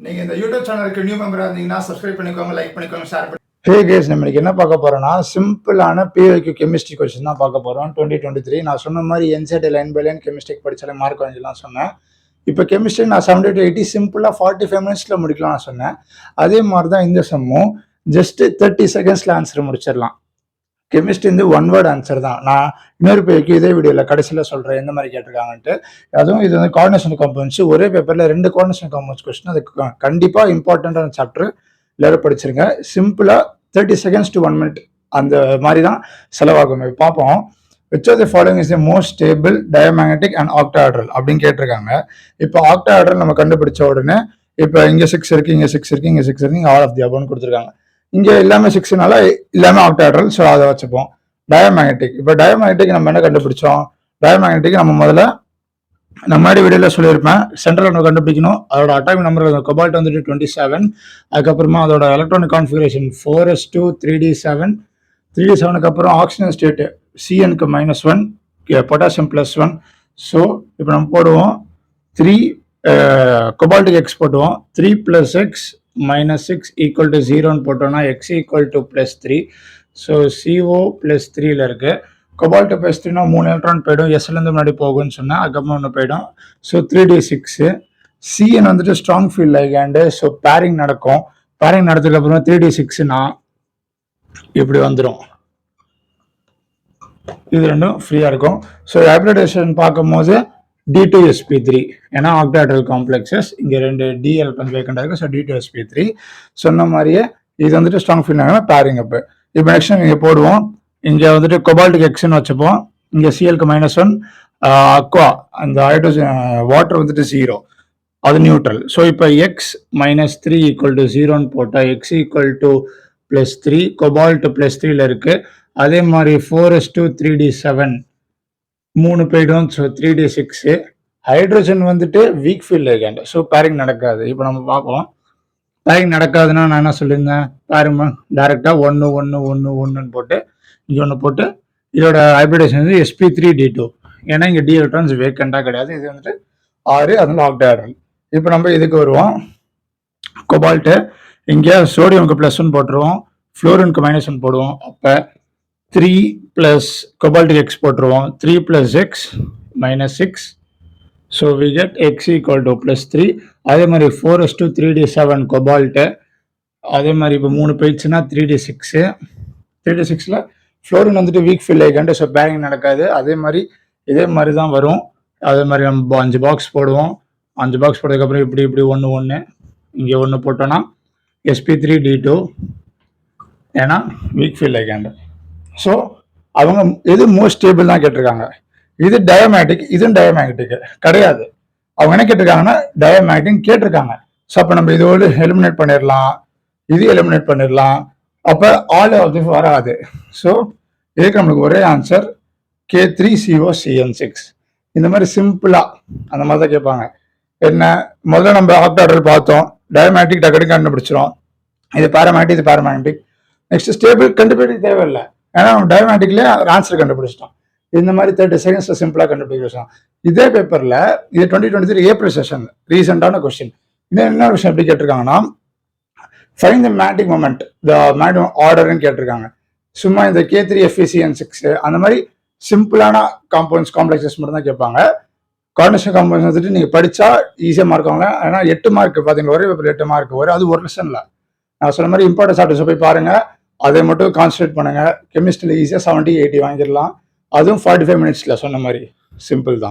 நீங்க இந்த யூடியூப் சேனலுக்கு நியூ மெம்பரா இருந்தீங்கன்னா சப்ஸ்கிரைப் பண்ணிக்கோங்க, லைக் பண்ணிக்கோங்க, ஷேர் பண்ணி. ஹே கேஸ், நம்ம இன்னைக்கு என்ன பார்க்க போறோம்னா சிம்பிளான PYQ கெமிஸ்ட்ரி கொஸ்டின் தான் பார்க்க போறோம். 2023 நான் சொன்ன மாதிரி NCERT line by line chemistry படிச்சாலே மார்க் வாங்கிடலாம் சொன்னேன். இப்போ கெமிஸ்ட்ரி நான் 70 to 80 சிம்பிளா 45 மினிட்ஸ்ல முடிக்கலாம் நான் சொன்னேன். அதே மாதிரி தான் இந்த சம்மும் ஜஸ்ட் 30 செகண்ட்ஸ்ல ஆன்சர் முடிச்சிடலாம். கெமிஸ்ட்ரி வந்து ஒன் வேர்ட் ஆன்சர் தான். நான் இன்னொரு பேருக்கு இதே வீடியோவில் கடைசியில் சொல்கிறேன் எந்த மாதிரி கேட்டிருக்காங்கன்ட்டு. அதுவும் இது வந்து கோஆர்டினேஷன் காம்பவுண்ட்ஸ், ஒரே பேப்பரில் 2 கோஆர்டினேஷன் காம்பவுண்ட்ஸ் கொஸ்டின். அது கண்டிப்பாக இம்பார்ட்டண்ட்டான சாப்டர் எல்லாரும் படிச்சிருங்க. சிம்பிளாக 30 செகண்ட்ஸ் to 1 minute அந்த மாதிரி தான் செலவாகும். பார்ப்போம். Which of the following is the most stable diamagnetic and octahedral அப்படின்னு கேட்டிருக்காங்க. இப்போ ஆக்டாஹெட்ரல் நம்ம கண்டுபிடிச்ச உடனே இப்போ இங்கே 6 இருக்கு, இங்கே 6 இருக்கு, இங்கே 6 இருக்கு, இங்கே ஆல் ஆஃப் தி அபவ்னு கொடுத்துருக்காங்க. இங்கே எல்லாமே 6னால எல்லாமே ஆக்டாஹெட்ரல். ஸோ அதை வச்சுப்போம். டயமேக்னெட்டிக், இப்போ டயமேக்னெட்டிக் நம்ம என்ன கண்டுபிடிச்சோம்? டயமேக்னெட்டிக் நம்ம முதல்ல முன்னாடி வீடியோவில் சொல்லியிருப்பேன். சென்ட்ரல் நம்ம கண்டுபிடிக்கணும். அதோட அட்டாமிக் நம்பர் கொபால்ட் வந்துட்டு 27. அதுக்கப்புறமா அதோட எலக்ட்ரானிக் கான்ஃபிகரேஷன் 4s2 3d7. 3d7க்கு அப்புறம் ஆக்சிஜன் ஸ்டேட் CNக்கு -1, பொட்டாசியம் +1. ஸோ இப்போ நம்ம போடுவோம் 3 கொபால்ட்டுக்கு X போட்டுவோம். 3 + X -6 = 0ன்னு போட்டோம்னா X = +3. ஸோ CO +3ல இருக்கு. கொபால்ட் +3னா 3 எலக்ட்ரான் போயிடும். எஸ்லேருந்து முன்னாடி போகும்னு சொன்னால் அதுக்கப்புறம் ஒன்று போயிடும். So 3d6. CN வந்துட்டு ஸ்ட்ராங் ஃபீல்ட் லைகண்ட். ஸோ பேரிங் நடக்கும். பேரிங் நடந்ததுக்கு அப்புறம் 3d6னா இப்படி வந்துடும். இது ரெண்டும் ஃப்ரீயாக இருக்கும். ஸோ ஹைப்ரிடேஷன் பார்க்கும்போது D2sp3, ஏன்னா ஆக்டாஹெட்ரல் காம்ப்ளெக்ஸஸ் இங்கே 2 DL வேக்கண்டாக இருக்குது. ஸோ D2sp3 சொன்ன மாதிரியே இது வந்துட்டு ஸ்ட்ராங் ஃபீல்ட் லைகண்ட் பேரிங் அப்பு. இப்போ நெக்ஸ்ட் இங்கே போடுவோம். இங்கே வந்துட்டு கொபால்ட்டுக்கு Xன்னு வச்சுப்போம். இங்கே CLக்கு -1, அக்வா அந்த ஹைட்ரோஜன் வாட்டர் வந்துட்டு 0, அது நியூட்ரல். ஸோ இப்போ X -3 = 0ன்னு போட்டால் X = +3, கொபால்ட் +3ல இருக்கு. அதே மாதிரி 4s2 3d7 3 போயிடும். So 3d6. ஹைட்ரோஜன் வந்துட்டு வீக் ஃபீல்ட் லைகண்ட். ஸோ பேரிங் நடக்காது. இப்போ நம்ம பார்ப்போம். பேரிங் நடக்காதுன்னா நான் என்ன சொல்லியிருந்தேன்? பேரிங் டைரெக்டாக 1 1 1 1ன்னு போட்டு இங்கே ஒன்று போட்டு இதோட ஹைப்ரிடேஷன் வந்து sp3d2. ஏன்னா இங்கே டி எலக்ட்ரான்ஸ் வேக்கண்டாக கிடையாது. இது வந்துட்டு 6, அதனால ஆக்டாஹெட்ரல். இப்போ நம்ம இதுக்கு வருவோம். கொபால்ட்டு இங்கே சோடியமுக்கு +1 போட்டுருவோம், ஃப்ளோரினுக்கு -1 போடுவோம். அப்போ 3 + கொபால்ட்டுக்கு X போட்டுருவோம். 3 + X -6. So we get X = +3. அதே மாதிரி 4s2 3d7 கொபால்ட்டு. அதே மாதிரி இப்போ 3 போயிடுச்சுன்னா 3d6. 3d6ல ஃப்ளோரின் வந்துட்டு வீக் ஃபீல்ட் லைகண்ட். ஸோ பேரிங் நடக்காது. அதே மாதிரி இதே மாதிரி தான் வரும். அதே மாதிரி நம்ம 5 பாக்ஸ் போடுவோம். 5 பாக்ஸ் போட்டதுக்கப்புறம் இப்படி 1 1 இங்கே 1 போட்டோன்னா sp3d2, ஏன்னா வீக் ஃபீல்ட் லைகண்ட். ஸோ அவங்க எது மோஸ்ட் ஸ்டேபிள் தான் கேட்டிருக்காங்க. இது டயமேக்னெட்டிக், இதுவும் டயமேக்னெட்டிக் கிடையாது. அவங்க என்ன கேட்டிருக்காங்கன்னா டயமேக்னெட்டிக் கேட்டிருக்காங்க. ஸோ அப்போ நம்ம இதோடு எலிமினேட் பண்ணிடலாம், இது எலிமினேட் பண்ணிடலாம். அப்போ ஆல் ஆஃப் தி வராது. ஸோ இதுக்கு நம்மளுக்கு ஒரே ஆன்சர் K3COCN6. இந்த மாதிரி சிம்பிளாக அந்த மாதிரி தான் கேட்பாங்க. என்ன முதல்ல நம்ம ஆக்டாஹெட்ரல் பார்த்தோம். டயமேக்னெட்டிக் டக்குனு கண்டுபிடிச்சிரும். இது பேராமேக்னெட்டிக், இது பேராமேக்னெட்டிக். நெக்ஸ்ட் ஸ்டேபிள் கண்டுபிடிக்க தேவையில்லை, ஏன்னா நம்ம டயமேக்னெட்டிக்லேயே ஆன்சர் கண்டுபிடிச்சிட்டோம். இந்த மாதிரி 30 செகண்ட்ஸ்ல சிம்பிளாக கண்டுபிடிச்சிட்டோம். இதே பேப்பரில் இது 2023 ஏப்ரல் செஷன் ரீசெண்டான கொஸ்டின். என்ன விஷயம் எப்படி கேட்டிருக்காங்கன்னா find the magnetic moment, the magnetic ஆர்டர்னு கேட்டிருக்காங்க. சும்மா இந்த K3FeCN6 அந்த மாதிரி சிம்பிளான காம்பவுண்ட்ஸ் காம்ப்ளெக்ஸஸ் மட்டும் தான் கேட்பாங்க. கோஆர்டினேஷன் காம்பவுண்ட்ஸ் வந்துட்டு நீங்கள் படித்தா ஈஸியாக மார்க் வாங்க. ஏன்னா 8 மார்க் பார்த்தீங்கன்னா ஒரே பேப்பர் 8 மார்க் வரும். அது ஒரு லெசனில். நான் சொன்ன மாதிரி இம்பார்ட்டன்ட் சாப்டர்ஸ் போய் பாருங்க, அதை மட்டும் கான்சன்ட்ரேட் பண்ணுங்க. கெமிஸ்ட்ரியில் ஈஸியாக 70 80 வாங்கிடலாம். அதுவும் 45 மினிட்ஸில் சொன்ன மாதிரி சிம்பிள் தான்.